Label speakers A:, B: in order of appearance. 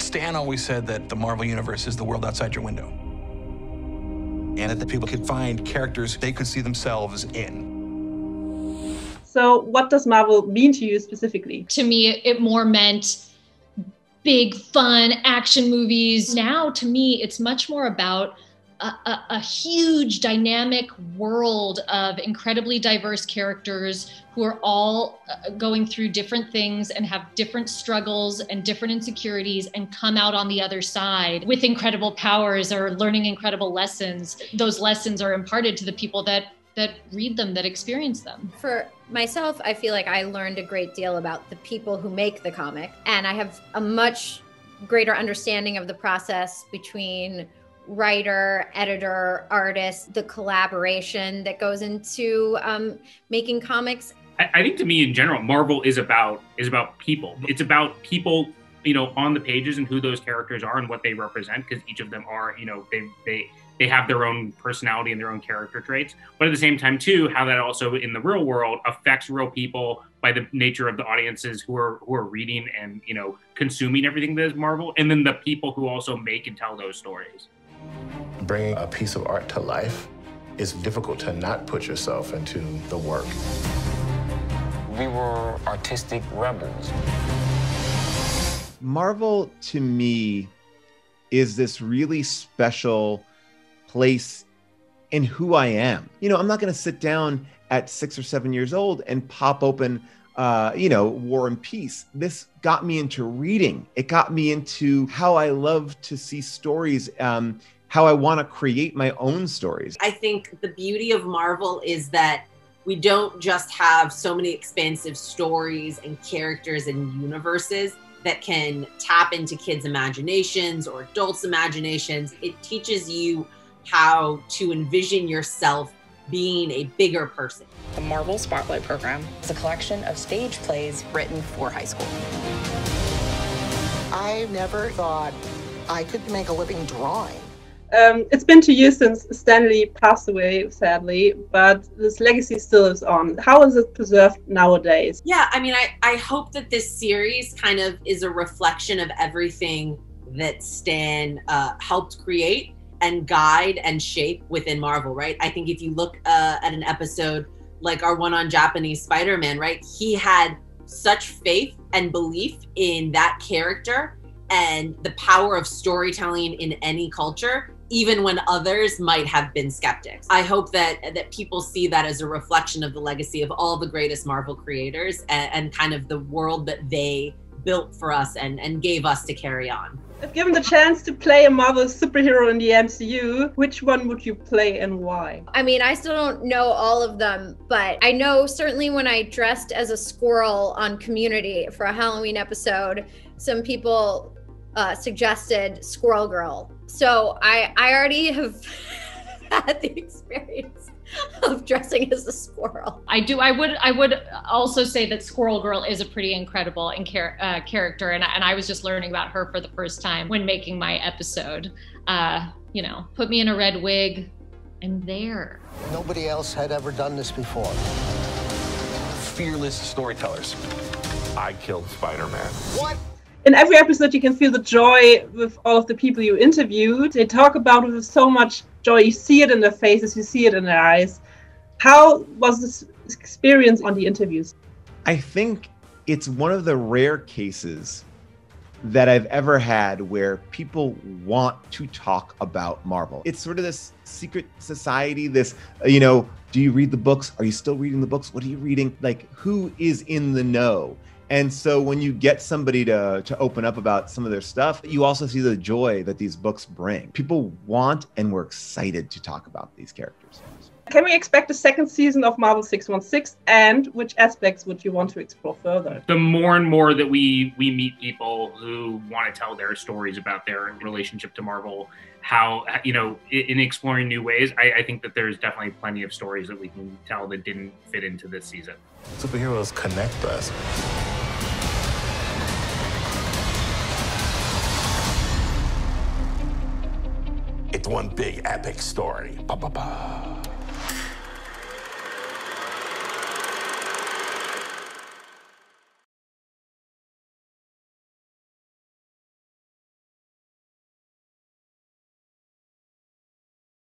A: Stan always said that the Marvel Universe is the world outside your window. And that the people could find characters they could see themselves in.
B: So what does Marvel mean to you specifically?
C: To me, it more meant big, fun action movies. Now, to me, it's much more about a huge dynamic world of incredibly diverse characters who are all going through different things and have different struggles and different insecurities and come out on the other side with incredible powers or learning incredible lessons. Those lessons are imparted to the people that read them, that experience them.
D: For myself, I feel like I learned a great deal about the people who make the comic, and I have a much greater understanding of the process between writer, editor, artist, the collaboration that goes into making comics.
E: I think to me in general, Marvel is about people. It's about people, on the pages and who those characters are and what they represent, because each of them are, they have their own personality and their own character traits. But at the same time, too, how that also in the real world affects real people by the nature of the audiences who are reading and, consuming everything that is Marvel, and then the people who also make and tell those stories.
F: Bringing a piece of art to life, it's difficult to not put yourself into the work.
G: We were artistic rebels.
H: Marvel, to me, is this really special place in who I am. I'm not going to sit down at 6 or 7 years old and pop open, War and Peace. This got me into reading. It got me into how I love to see stories, how I want to create my own stories.
I: I think the beauty of Marvel is that we don't just have so many expansive stories and characters and universes that can tap into kids' imaginations or adults' imaginations. It teaches you how to envision yourself being a bigger person.
J: The Marvel Spotlight Program is a collection of stage plays written for high school.
K: I never thought I could make a living drawing.
B: It's been 2 years since Stanley passed away, sadly, but this legacy still lives on. How is it preserved nowadays?
I: Yeah, I hope that this series kind of is a reflection of everything that Stan helped create and guide and shape within Marvel, right? I think if you look at an episode like our one on Japanese Spider-Man, right? He had such faith and belief in that character and the power of storytelling in any culture, even when others might have been skeptics. I hope that people see that as a reflection of the legacy of all the greatest Marvel creators and kind of the world that they built for us and gave us to carry on.
B: If given the chance to play a Marvel superhero in the MCU, which one would you play and why?
D: I still don't know all of them, but I know certainly when I dressed as a squirrel on Community for a Halloween episode, some people suggested Squirrel Girl. So I already have had the experience of dressing as a squirrel.
C: I would also say that Squirrel Girl is a pretty incredible character, and I was just learning about her for the first time when making my episode. Put me in a red wig, I'm there.
K: Nobody else had ever done this before.
F: Fearless storytellers. I killed Spider-Man.
K: What?
B: In every episode, you can feel the joy with all of the people you interviewed. They talk about it with so much joy. You see it in their faces, you see it in their eyes. How was this experience on the interviews?
H: I think it's one of the rare cases that I've ever had where people want to talk about Marvel. It's sort of this secret society, this, do you read the books? Are you still reading the books? What are you reading? Like, who is in the know? And so when you get somebody to open up about some of their stuff, you also see the joy that these books bring. People want and we're excited to talk about these characters.
B: Can we expect a second season of Marvel 616? And which aspects would you want to explore further?
E: The more and more that we meet people who want to tell their stories about their relationship to Marvel, how, in exploring new ways, I think that there's definitely plenty of stories that we can tell that didn't fit into this season.
F: Superheroes connect us. It's one big epic story. Ba, ba, ba.